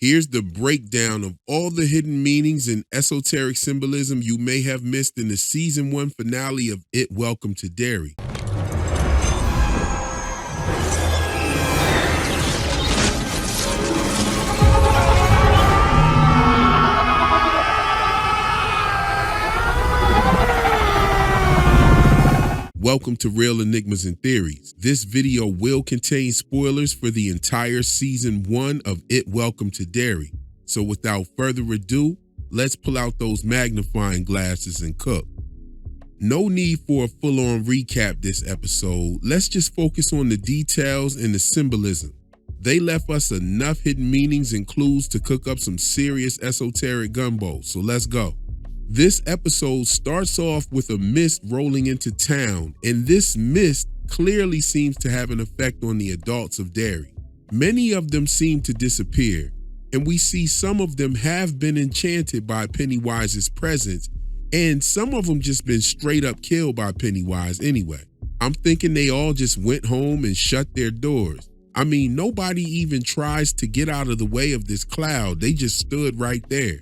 Here's the breakdown of all the hidden meanings and esoteric symbolism you may have missed in the season 1 finale of It Welcome to Derry. Welcome to Real Enigmas and Theories. This video will contain spoilers for the entire season 1 of It Welcome to Derry. So without further ado, let's pull out those magnifying glasses and cook. No need for a full-on recap this episode. Let's just focus on the details and the symbolism. They left us enough hidden meanings and clues to cook up some serious esoteric gumbo, so let's go. This episode starts off with a mist rolling into town, and this mist clearly seems to have an effect on the adults of Derry. Many of them seem to disappear, and we see some of them have been enchanted by Pennywise's presence, and some of them just been straight up killed by Pennywise anyway. I'm thinking they all just went home and shut their doors. I mean, nobody even tries to get out of the way of this cloud. They just stood right there.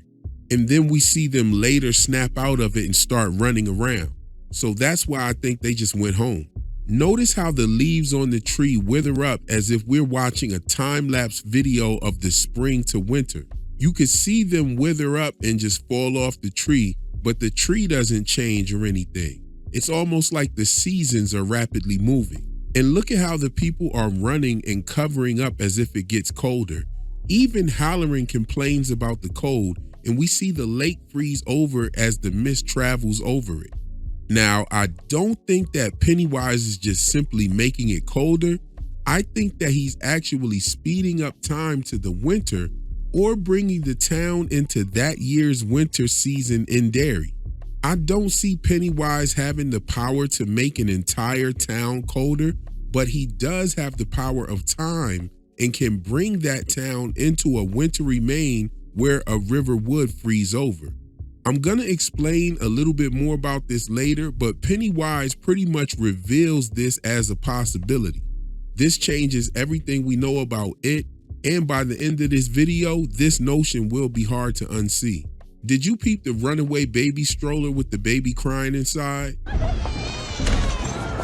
And then we see them later snap out of it and start running around. So that's why I think they just went home. Notice how the leaves on the tree wither up as if we're watching a time-lapse video of the spring to winter. You could see them wither up and just fall off the tree, but the tree doesn't change or anything. It's almost like the seasons are rapidly moving. And look at how the people are running and covering up as if it gets colder. Even Halloran complains about the cold, and we see the lake freeze over as the mist travels over it. Now, I don't think that Pennywise is just simply making it colder. I think that he's actually speeding up time to the winter or bringing the town into that year's winter season in Derry. I don't see Pennywise having the power to make an entire town colder, but he does have the power of time and can bring that town into a wintry Maine where a river would freeze over. I'm gonna explain a little bit more about this later, but Pennywise pretty much reveals this as a possibility. This changes everything we know about it, and by the end of this video, this notion will be hard to unsee. Did you peep the runaway baby stroller with the baby crying inside?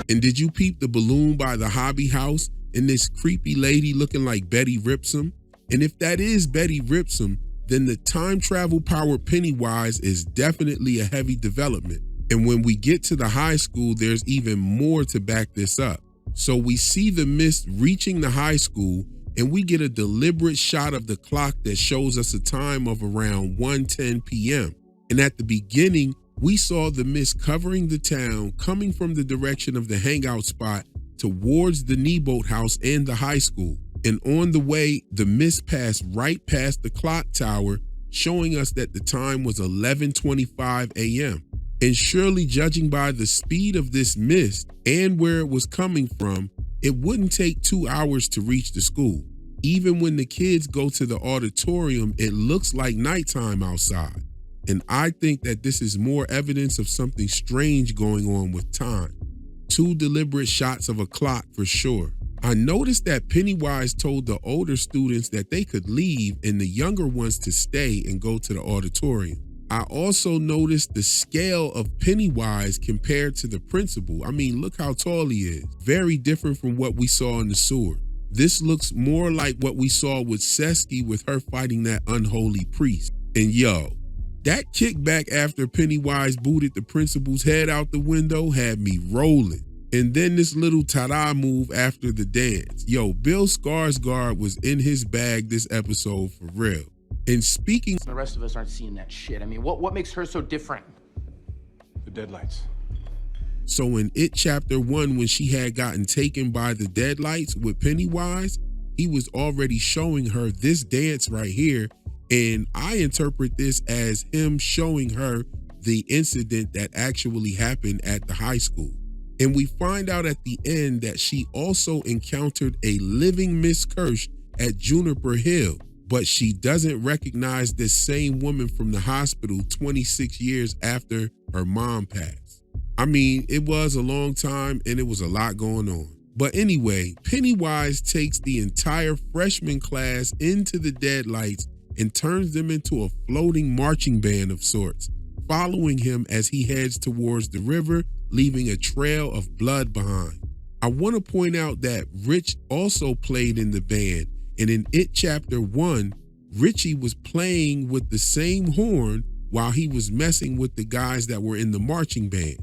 And did you peep the balloon by the hobby house and this creepy lady looking like Betty Ripsum? And if that is Betty Ripsum, then the time travel powered Pennywise is definitely a heavy development. And when we get to the high school, there's even more to back this up. So we see the mist reaching the high school, and we get a deliberate shot of the clock that shows us a time of around 1:10 p.m. And at the beginning, we saw the mist covering the town, coming from the direction of the hangout spot towards the Kneebolt house and the high school. And on the way, the mist passed right past the clock tower, showing us that the time was 11:25 a.m. And surely, judging by the speed of this mist and where it was coming from, it wouldn't take 2 hours to reach the school. Even when the kids go to the auditorium, it looks like nighttime outside. And I think that this is more evidence of something strange going on with time. 2 deliberate shots of a clock for sure. I noticed that Pennywise told the older students that they could leave and the younger ones to stay and go to the auditorium. I also noticed the scale of Pennywise compared to the principal. I mean, look how tall he is. Very different from what we saw in the sewer. This looks more like what we saw with Sesky with her fighting that unholy priest. And yo, that kickback after Pennywise booted the principal's head out the window had me rolling. And then this little ta-da move after the dance. Yo, Bill Skarsgård was in his bag this episode for real. And speaking... The rest of us aren't seeing that shit. I mean, what makes her so different? The deadlights. So in It Chapter 1, when she had gotten taken by the deadlights with Pennywise, he was already showing her this dance right here. And I interpret this as him showing her the incident that actually happened at the high school. And we find out at the end that she also encountered a living Miss Kirsch at Juniper Hill, but she doesn't recognize this same woman from the hospital 26 years after her mom passed. I mean, it was a long time and it was a lot going on. But anyway, Pennywise takes the entire freshman class into the deadlights and turns them into a floating marching band of sorts, following him as he heads towards the river, leaving a trail of blood behind. I want to point out that Rich also played in the band, and in It Chapter 1, Richie was playing with the same horn while he was messing with the guys that were in the marching band.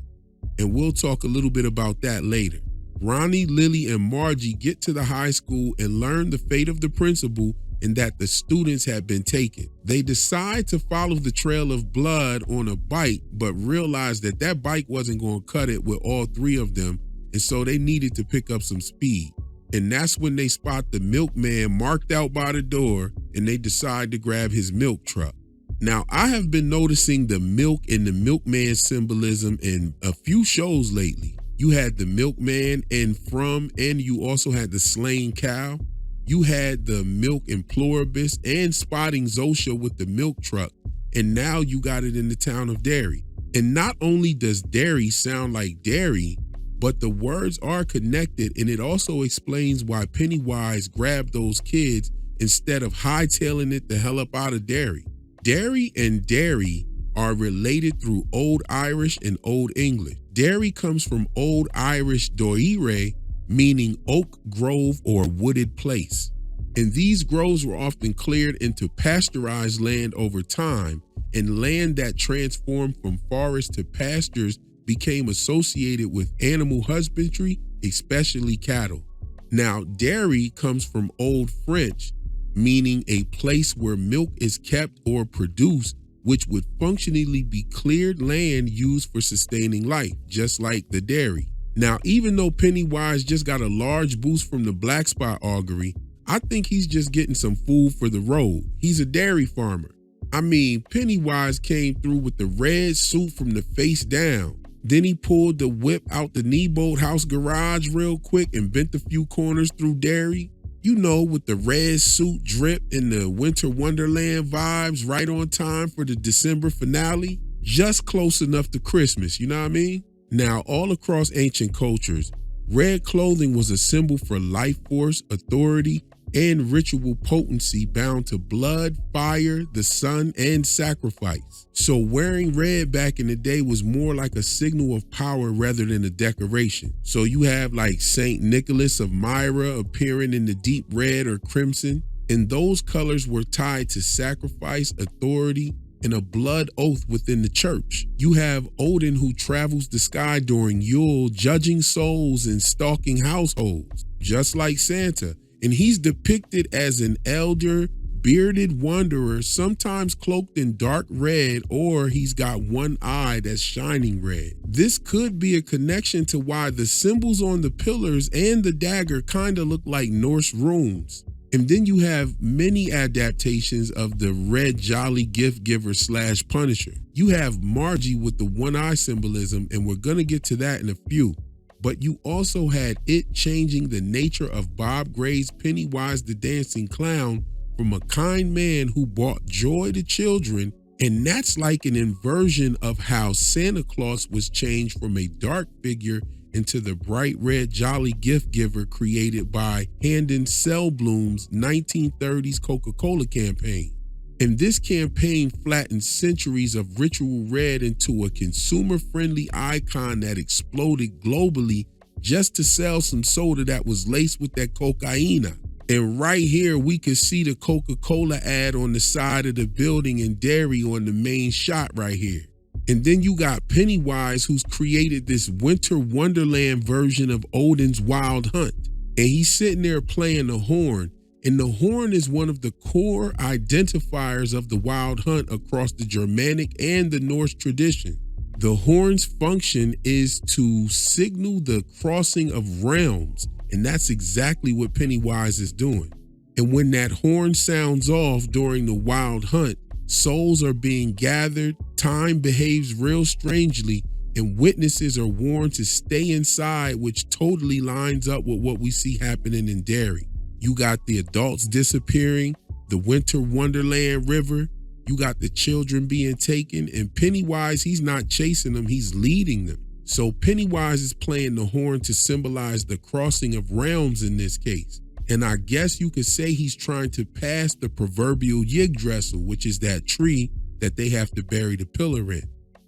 And we'll talk a little bit about that later. Ronnie, Lily, and Margie get to the high school and learn the fate of the principal and that the students had been taken. They decide to follow the trail of blood on a bike, but realize that that bike wasn't going to cut it with all three of them, and so they needed to pick up some speed. And that's when they spot the milkman marked out by the door, and they decide to grab his milk truck. Now, I have been noticing the milk and the milkman symbolism in a few shows lately. You had the milkman and you also had the slain cow. You had the milk in Pluribus and spotting Zosha with the milk truck, and now you got it in the town of Derry. And not only does Derry sound like dairy, but the words are connected, and it also explains why Pennywise grabbed those kids instead of hightailing it the hell up out of Derry. Derry and Derry are related through Old Irish and Old English. Derry comes from Old Irish doire, meaning oak grove or wooded place. And these groves were often cleared into pasteurized land over time, and land that transformed from forest to pastures became associated with animal husbandry, especially cattle. Now, Derry comes from Old French, meaning a place where milk is kept or produced, which would functionally be cleared land used for sustaining life, just like the dairy. Now, even though Pennywise just got a large boost from the black spot augury, I think he's just getting some food for the road. He's a dairy farmer. I mean, Pennywise came through with the red suit from the face down. Then he pulled the whip out the Kneebolt house garage real quick and bent a few corners through Derry. You know, with the red suit drip and the Winter Wonderland vibes right on time for the December finale. Just close enough to Christmas, you know what I mean? Now, all across ancient cultures, red clothing was a symbol for life force, authority, and ritual potency bound to blood, fire, the sun, and sacrifice. So wearing red back in the day was more like a signal of power rather than a decoration. So you have like Saint Nicholas of Myra appearing in the deep red or crimson, and those colors were tied to sacrifice, authority, and a blood oath within the church. You have Odin, who travels the sky during Yule, judging souls and stalking households, just like Santa. And he's depicted as an elder, bearded wanderer, sometimes cloaked in dark red, or he's got one eye that's shining red. This could be a connection to why the symbols on the pillars and the dagger kind of look like Norse runes. And then you have many adaptations of the red jolly gift giver / Punisher. You have Margie with the one eye symbolism, and we're gonna get to that in a few. But you also had it changing the nature of Bob Gray's Pennywise the Dancing Clown from a kind man who brought joy to children, and that's like an inversion of how Santa Claus was changed from a dark figure into the bright red jolly gift giver created by Handon Selbloom's 1930s Coca-Cola campaign. And this campaign flattened centuries of ritual red into a consumer-friendly icon that exploded globally just to sell some soda that was laced with that cocaine. And right here, we could see the Coca-Cola ad on the side of the building in Derry on the main shot right here. And then you got Pennywise, who's created this Winter Wonderland version of Odin's Wild Hunt. And he's sitting there playing the horn. And the horn is one of the core identifiers of the Wild Hunt across the Germanic and the Norse tradition. The horn's function is to signal the crossing of realms, and that's exactly what Pennywise is doing. And when that horn sounds off during the Wild Hunt, souls are being gathered, time behaves real strangely, and witnesses are warned to stay inside, which totally lines up with what we see happening in Derry. You got the adults disappearing, the Winter Wonderland River, you got the children being taken, and Pennywise, he's not chasing them, he's leading them. So Pennywise is playing the horn to symbolize the crossing of realms in this case. And I guess you could say he's trying to pass the proverbial yggdrasil, which is that tree that they have to bury the pillar in.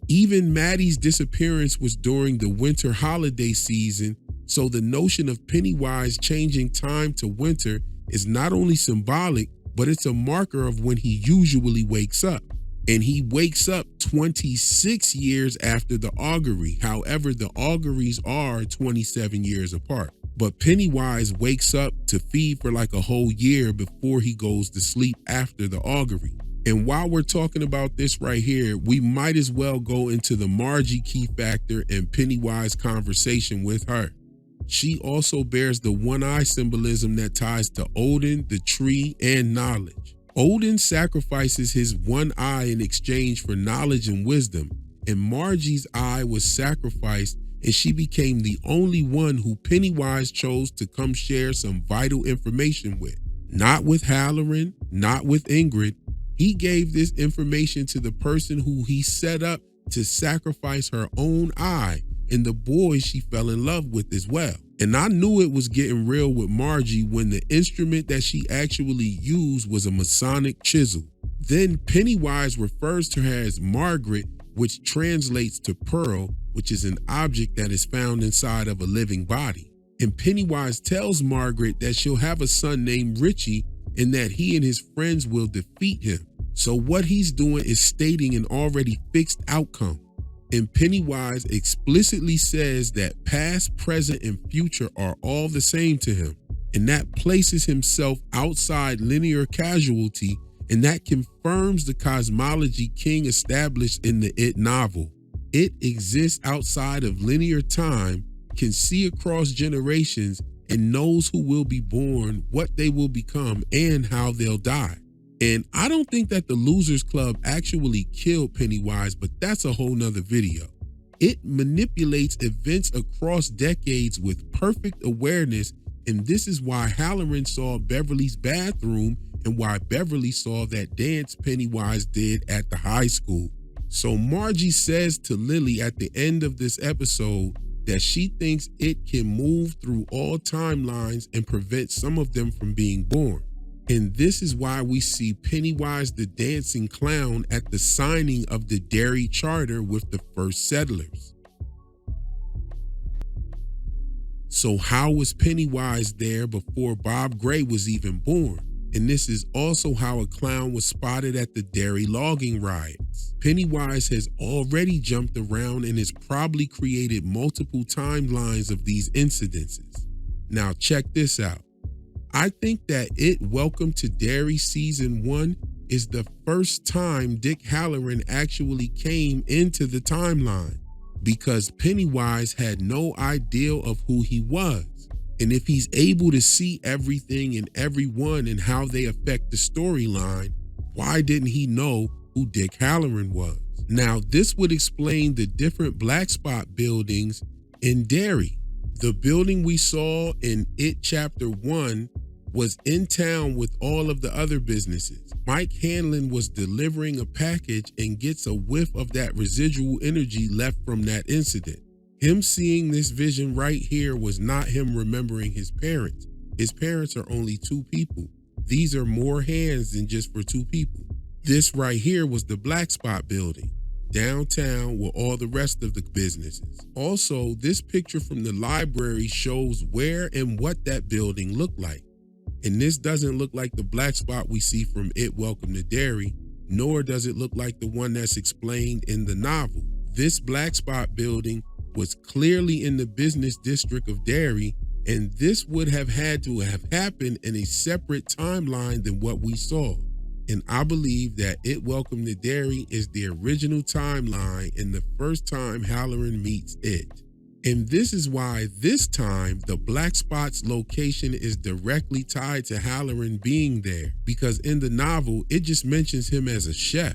Even Maddie's disappearance was during the winter holiday season, so the notion of Pennywise changing time to winter is not only symbolic, but it's a marker of when he usually wakes up. And he wakes up 26 years after the augury. However, the auguries are 27 years apart. But Pennywise wakes up to feed for like a whole year before he goes to sleep after the augury. And while we're talking about this right here, we might as well go into the Margie key factor and Pennywise conversation with her. She also bears the one-eye symbolism that ties to Odin, the tree, and knowledge. Odin sacrifices his one eye in exchange for knowledge and wisdom, and Margie's eye was sacrificed, and she became the only one who Pennywise chose to come share some vital information with. Not with Halloran, not with Ingrid. He gave this information to the person who he set up to sacrifice her own eye and the boy she fell in love with as well. And I knew it was getting real with Margie when the instrument that she actually used was a Masonic chisel. Then Pennywise refers to her as Margaret, which translates to pearl, which is an object that is found inside of a living body. And Pennywise tells Margaret that she'll have a son named Richie and that he and his friends will defeat him. So what he's doing is stating an already fixed outcome. And Pennywise explicitly says that past, present, and future are all the same to him. And that places himself outside linear causality, and that confirms the cosmology King established in the It novel. It exists outside of linear time, can see across generations, and knows who will be born, what they will become, and how they'll die. And I don't think that the Losers Club actually killed Pennywise, but that's a whole nother video. It manipulates events across decades with perfect awareness, and this is why Halloran saw Beverly's bathroom and why Beverly saw that dance Pennywise did at the high school. So Margie says to Lily at the end of this episode that she thinks it can move through all timelines and prevent some of them from being born. And this is why we see Pennywise the dancing clown at the signing of the Derry charter with the first settlers. So how was Pennywise there before Bob Gray was even born? And this is also how a clown was spotted at the Derry logging riots. Pennywise has already jumped around and has probably created multiple timelines of these incidences. Now check this out. I think that It Welcome to Derry Season 1 is the first time Dick Halloran actually came into the timeline, because Pennywise had no idea of who he was. And if he's able to see everything and everyone and how they affect the storyline, why didn't he know who Dick Halloran was? Now, this would explain the different black spot buildings in Derry. The building we saw in It Chapter 1 was in town with all of the other businesses. Mike Hanlon was delivering a package and gets a whiff of that residual energy left from that incident. Him seeing this vision right here was not him remembering his parents. His parents are only two people. These are more hands than just for two people. This right here was the black spot building, downtown with all the rest of the businesses. Also, this picture from the library shows where and what that building looked like. And this doesn't look like the black spot we see from It Welcome to Derry, nor does it look like the one that's explained in the novel. This black spot building was clearly in the business district of Derry, and this would have had to have happened in a separate timeline than what we saw. And I believe that It Welcome to Derry is the original timeline and the first time Halloran meets It. And this is why this time the black spot's location is directly tied to Halloran being there, because in the novel, it just mentions him as a chef.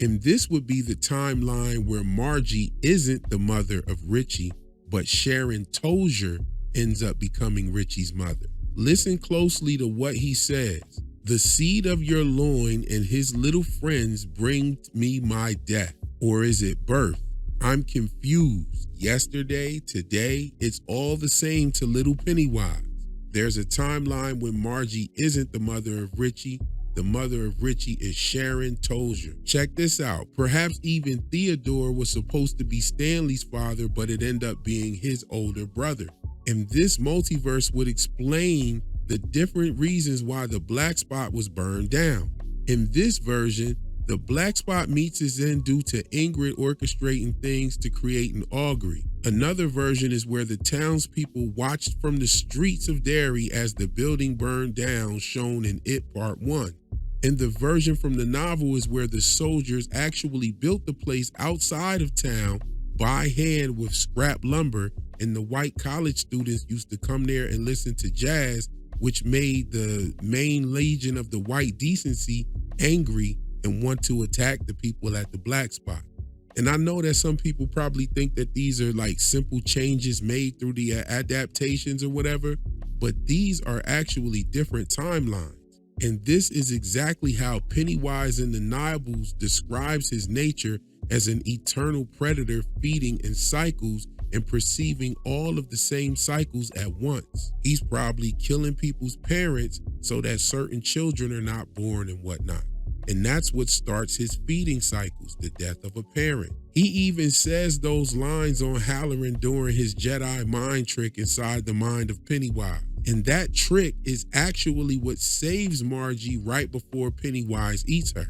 And this would be the timeline where Margie isn't the mother of Richie, but Sharon Tozier ends up becoming Richie's mother. Listen closely to what he says. The seed of your loin and his little friends bring me my death. Or is it birth? I'm confused. Yesterday, today, it's all the same to little Pennywise. There's a timeline when Margie isn't the mother of Richie. The mother of Richie is Sharon Tozier. Check this out. Perhaps even Theodore was supposed to be Stanley's father, but it ended up being his older brother. And this multiverse would explain the different reasons why the black spot was burned down. In this version, the black spot meets its end due to Ingrid orchestrating things to create an augury. Another version is where the townspeople watched from the streets of Derry as the building burned down, shown in It Part 1. And the version from the novel is where the soldiers actually built the place outside of town by hand with scrap lumber, and the white college students used to come there and listen to jazz, which made the main legion of the white decency angry and want to attack the people at the black spot. And I know that some people probably think that these are like simple changes made through the adaptations or whatever, but these are actually different timelines. And this is exactly how Pennywise in the Nibbles describes his nature as an eternal predator feeding in cycles and perceiving all of the same cycles at once. He's probably killing people's parents so that certain children are not born and whatnot. And that's what starts his feeding cycles, the death of a parent. He even says those lines on Halloran during his Jedi mind trick inside the mind of Pennywise. And that trick is actually what saves Margie right before Pennywise eats her.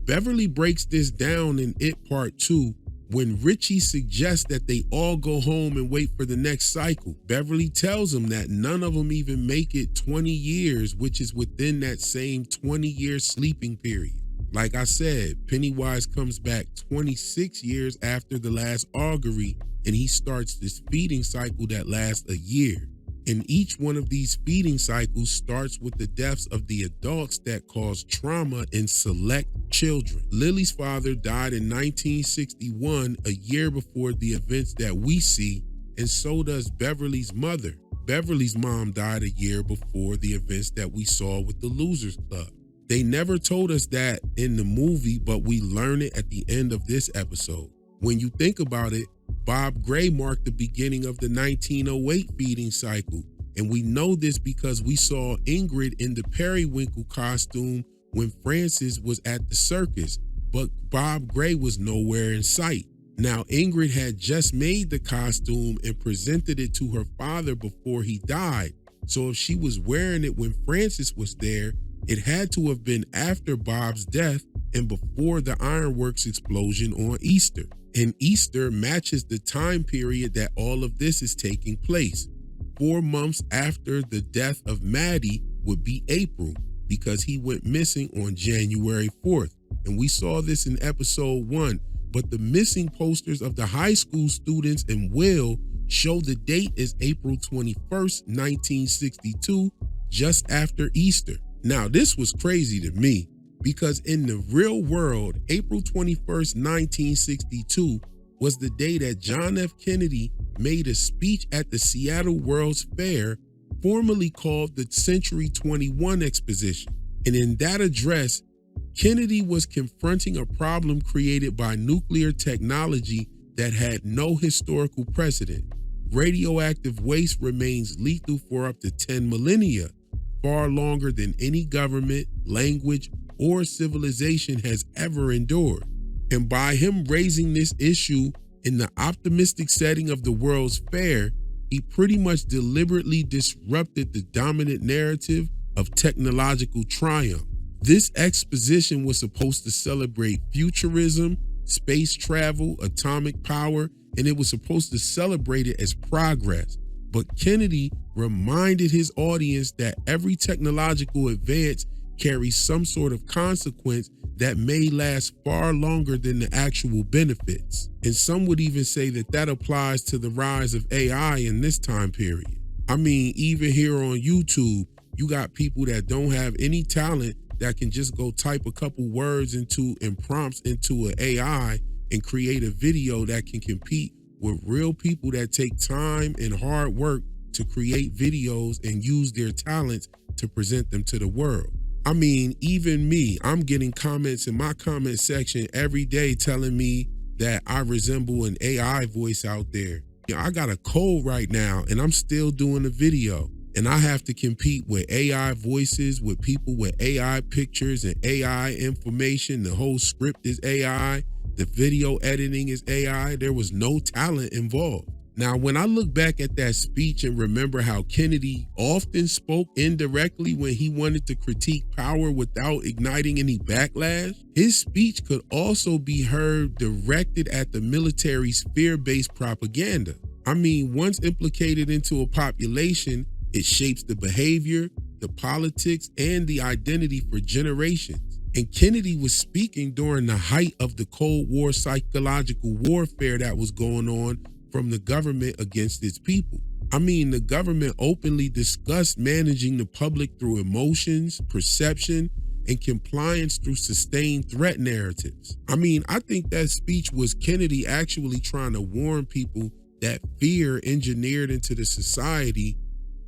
Beverly breaks this down in It Part 2 when Richie suggests that they all go home and wait for the next cycle. Beverly tells him that none of them even make it 20 years, which is within that same 20-year sleeping period. Like I said, Pennywise comes back 26 years after the last augury, and he starts this feeding cycle that lasts a year. And each one of these feeding cycles starts with the deaths of the adults that cause trauma in select children. Lily's father died in 1961, a year before the events that we see, and so does Beverly's mother. Beverly's mom died a year before the events that we saw with the Losers Club. They never told us that in the movie, but we learn it at the end of this episode. When you think about it, Bob Gray marked the beginning of the 1908 feeding cycle, and we know this because we saw Ingrid in the periwinkle costume when Francis was at the circus, but Bob Gray was nowhere in sight. Now, Ingrid had just made the costume and presented it to her father before he died, so if she was wearing it when Francis was there, it had to have been after Bob's death and before the ironworks explosion on Easter. And Easter matches the time period that all of this is taking place. 4 months after the death of Maddie would be April, because he went missing on January 4th. And we saw this in episode 1, but the missing posters of the high school students and Will show the date as April 21st, 1962, just after Easter. Now, this was crazy to me, because in the real world, April 21st, 1962 was the day that John F. Kennedy made a speech at the Seattle World's Fair, formerly called the Century 21 Exposition. And in that address, Kennedy was confronting a problem created by nuclear technology that had no historical precedent. Radioactive waste remains lethal for up to 10 millennia, far longer than any government, language, or civilization has ever endured. And by him raising this issue in the optimistic setting of the World's Fair, he pretty much deliberately disrupted the dominant narrative of technological triumph. This exposition was supposed to celebrate futurism, space travel, atomic power, and it was supposed to celebrate it as progress. But Kennedy reminded his audience that every technological advance carries some sort of consequence that may last far longer than the actual benefits. And some would even say that that applies to the rise of AI in this time period. I mean, even here on YouTube, you got people that don't have any talent that can just go type a couple words into and prompts into an AI and create a video that can compete with real people that take time and hard work to create videos and use their talents to present them to the world. I mean, even me, I'm getting comments in my comment section every day telling me that I resemble an AI voice out there. You know, I got a cold right now and I'm still doing a video. and I have to compete with AI voices, with people with AI pictures and AI information. The whole script is AI. The video editing is AI. There was no talent involved. Now, when I look back at that speech and remember how Kennedy often spoke indirectly when he wanted to critique power without igniting any backlash, his speech could also be heard directed at the military's fear-based propaganda. I mean, once implicated into a population, it shapes the behavior, the politics, and the identity for generations. And Kennedy was speaking during the height of the Cold War psychological warfare that was going on from the government against its people. I mean, the government openly discussed managing the public through emotions, perception, and compliance through sustained threat narratives. I mean, I think that speech was Kennedy actually trying to warn people that fear engineered into the society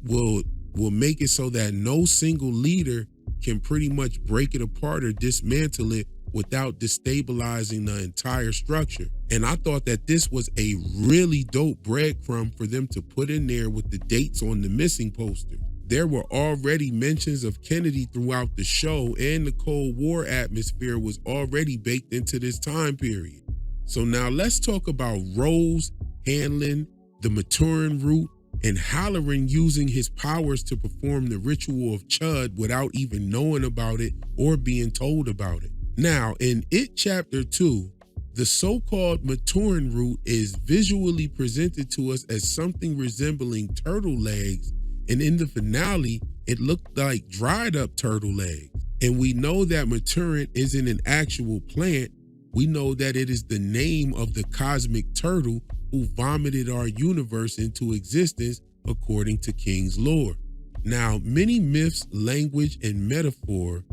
will make it so that no single leader can pretty much break it apart or dismantle it without destabilizing the entire structure. And I thought that this was a really dope breadcrumb for them to put in there with the dates on the missing poster. There were already mentions of Kennedy throughout the show, and the Cold War atmosphere was already baked into this time period. So now let's talk about Rose handling the Maturin root and Halloran using his powers to perform the ritual of Chud without even knowing about it or being told about it. Now, in It Chapter 2, the so-called Maturin root is visually presented to us as something resembling turtle legs, and in the finale, it looked like dried up turtle legs. And we know that Maturin isn't an actual plant. We know that it is the name of the cosmic turtle who vomited our universe into existence according to King's lore. Now, many myths, language, and metaphor,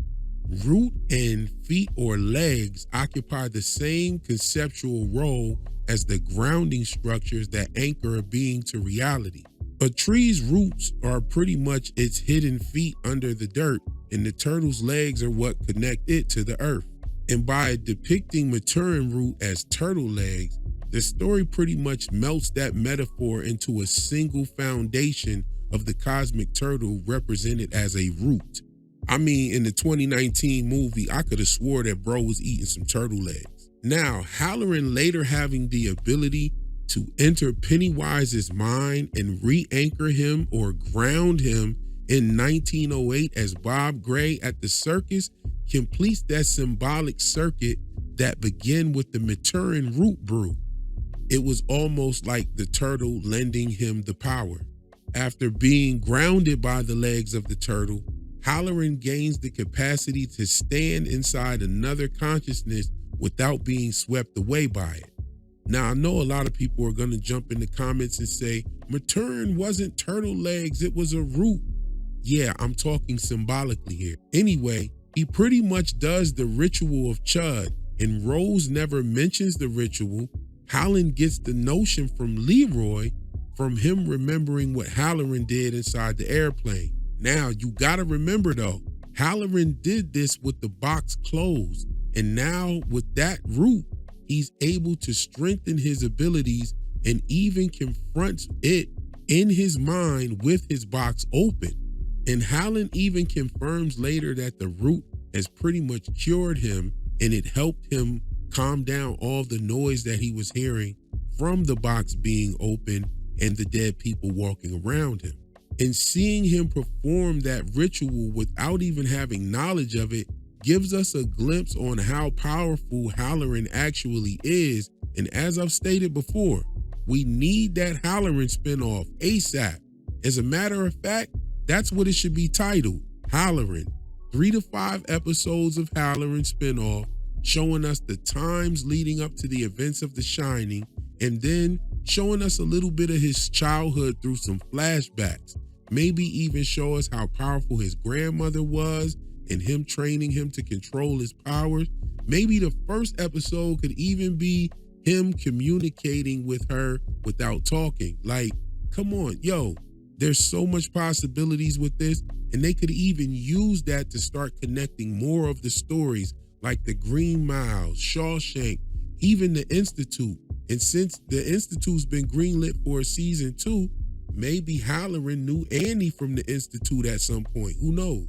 root and feet or legs occupy the same conceptual role as the grounding structures that anchor a being to reality. A tree's roots are pretty much its hidden feet under the dirt, and the turtle's legs are what connect it to the earth. And by depicting Maturin root as turtle legs, the story pretty much melts that metaphor into a single foundation of the cosmic turtle represented as a root. I mean, in the 2019 movie, I could have swore that bro was eating some turtle legs. Now, Halloran later having the ability to enter Pennywise's mind and re-anchor him or ground him in 1908 as Bob Gray at the circus completes that symbolic circuit that began with the Maturin root brew. It was almost like the turtle lending him the power. After being grounded by the legs of the turtle, Halloran gains the capacity to stand inside another consciousness without being swept away by it. Now, I know a lot of people are going to jump in the comments and say, Maturin wasn't turtle legs, it was a root. Yeah, I'm talking symbolically here. Anyway, he pretty much does the ritual of Chud, and Rose never mentions the ritual. Halloran gets the notion from Leroy from him remembering what Halloran did inside the airplane. Now, you gotta remember though, Halloran did this with the box closed, and now with that root, he's able to strengthen his abilities and even confronts it in his mind with his box open. And Halloran even confirms later that the root has pretty much cured him, and it helped him calm down all the noise that he was hearing from the box being open and the dead people walking around him. And seeing him perform that ritual without even having knowledge of it gives us a glimpse on how powerful Halloran actually is. And as I've stated before, we need that Halloran spinoff ASAP. As a matter of fact, that's what it should be titled, Halloran. 3 to 5 episodes of Halloran spinoff showing us the times leading up to the events of The Shining, and then showing us a little bit of his childhood through some flashbacks. Maybe even show us how powerful his grandmother was and him training him to control his powers. Maybe the first episode could even be him communicating with her without talking. Like, come on, yo, there's so much possibilities with this, and they could even use that to start connecting more of the stories like the Green Mile, Shawshank, even the Institute. And since the Institute's been greenlit for a season 2, maybe Halloran knew Annie from the Institute at some point. Who knows?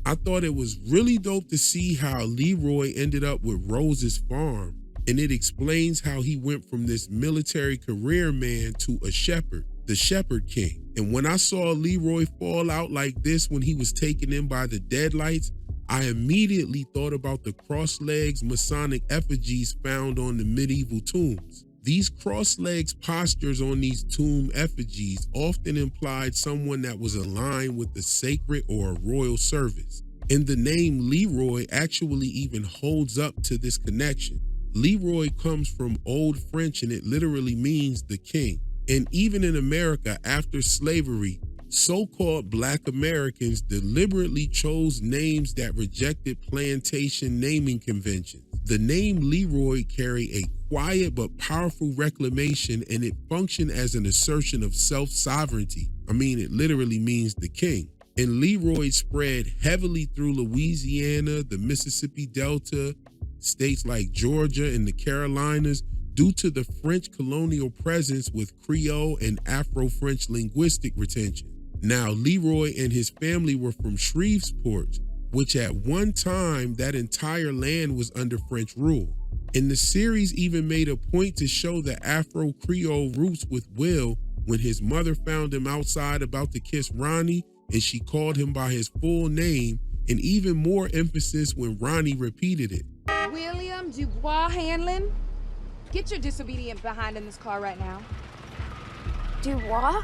I thought it was really dope to see how Leroy ended up with Rose's farm, and it explains how he went from this military career man to a shepherd, the Shepherd King. And when I saw Leroy fall out like this when he was taken in by the Deadlights, I immediately thought about the cross-legs Masonic effigies found on the medieval tombs. These cross-legs postures on these tomb effigies often implied someone that was aligned with the sacred or a royal service. And the name Leroy actually even holds up to this connection. Leroy comes from Old French and it literally means the king. And even in America after slavery, so-called Black Americans deliberately chose names that rejected plantation naming conventions. The name Leroy carried a quiet but powerful reclamation, and it functioned as an assertion of self-sovereignty. I mean, it literally means the king. And Leroy spread heavily through Louisiana, the Mississippi Delta, states like Georgia and the Carolinas, due to the French colonial presence with Creole and Afro-French linguistic retention. Now, Leroy and his family were from Shreveport, which at one time that entire land was under French rule. And the series even made a point to show the Afro-Creole roots with Will when his mother found him outside about to kiss Ronnie and she called him by his full name, and even more emphasis when Ronnie repeated it. William Dubois Hanlon? Get your disobedient behind in this car right now. Dubois?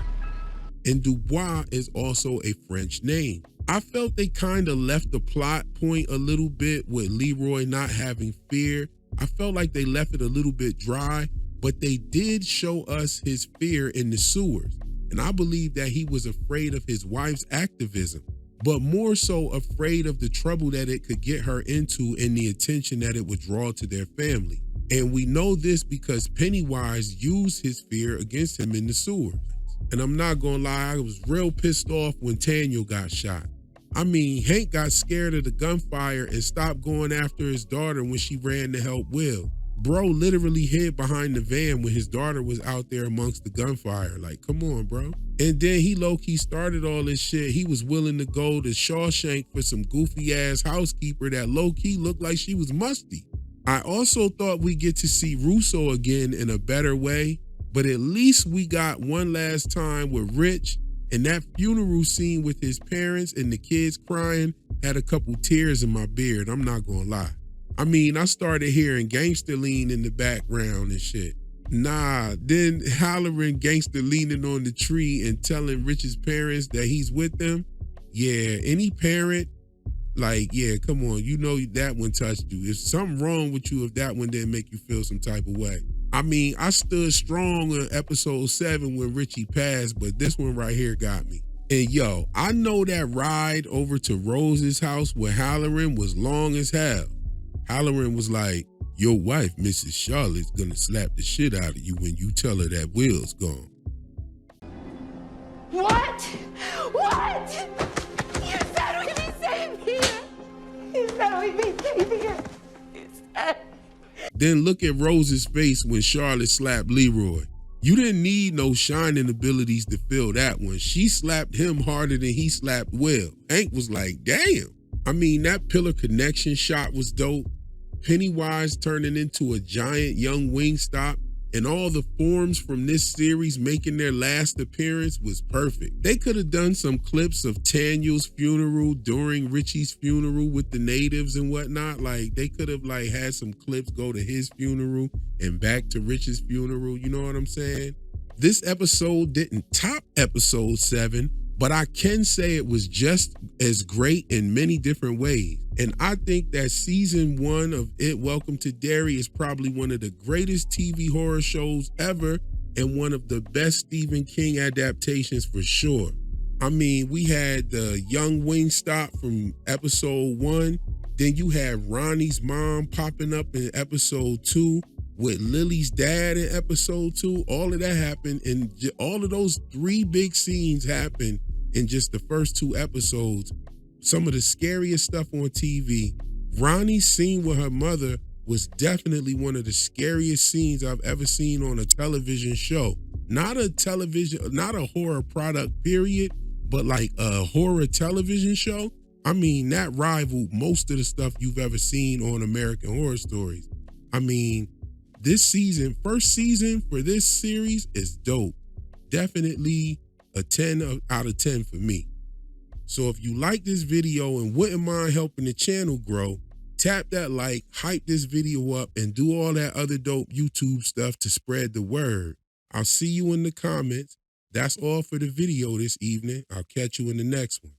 And Dubois is also a French name. I felt they kind of left the plot point a little bit with Leroy not having fear. I felt like they left it a little bit dry, but they did show us his fear in the sewers. And I believe that he was afraid of his wife's activism, but more so afraid of the trouble that it could get her into and the attention that it would draw to their family. And we know this because Pennywise used his fear against him in the sewers. And I'm not gonna lie, I was real pissed off when Daniel got shot. I mean, Hank got scared of the gunfire and stopped going after his daughter when she ran to help Will. Bro literally hid behind the van when his daughter was out there amongst the gunfire. Like, come on, bro. And then he low-key started all this shit. He was willing to go to Shawshank for some goofy-ass housekeeper that low-key looked like she was musty. I also thought we'd get to see Russo again in a better way, but at least we got one last time with Rich, and that funeral scene with his parents and the kids crying had a couple tears in my beard, I'm not gonna lie. I mean, I started hearing Gangster Lean in the background and shit. Nah, then Halloran Gangster leaning on the tree and telling Rich's parents that he's with them. Yeah, any parent, like, yeah, come on, you know that one touched you. If something wrong with you if that one didn't make you feel some type of way. I mean, I stood strong on episode 7 when Richie passed, but this one right here got me. And yo, I know that ride over to Rose's house with Halloran was long as hell. Halloran was like, your wife, Mrs. Charlotte's gonna slap the shit out of you when you tell her that Will's gone. What? What? You said we'd be safe here. You said we'd be safe here. You said. Then look at Rose's face when Charlotte slapped Leroy. You didn't need no shining abilities to feel that one. She slapped him harder than he slapped Will. Hank was like, damn. I mean, that pillar connection shot was dope. Pennywise turning into a giant young Wingstop, and all the forms from this series making their last appearance was perfect. They could have done some clips of Daniel's funeral during Richie's funeral with the natives and whatnot. Like, they could have like had some clips go to his funeral and back to Rich's funeral. You know what I'm saying? This episode didn't top episode 7, but I can say it was just as great in many different ways. And I think that season 1 of It Welcome to Derry is probably one of the greatest TV horror shows ever and one of the best Stephen King adaptations for sure. I mean, we had the young Wingstop from episode 1. Then you had Ronnie's mom popping up in episode 2 with Lily's dad in episode 2. All of that happened, and all of those 3 big scenes happened in just the first 2 episodes. Some of the scariest stuff on TV. Ronnie's scene with her mother was definitely one of the scariest scenes I've ever seen on a television show. not a television, not a horror product, period, but like a horror television show, I mean, that rivaled most of the stuff you've ever seen on American Horror Stories. I mean, this season, first season for this series is dope. Definitely a 10 out of 10 for me. So if you like this video and wouldn't mind helping the channel grow, tap that like, hype this video up, and do all that other dope YouTube stuff to spread the word. I'll see you in the comments. That's all for the video this evening. I'll catch you in the next one.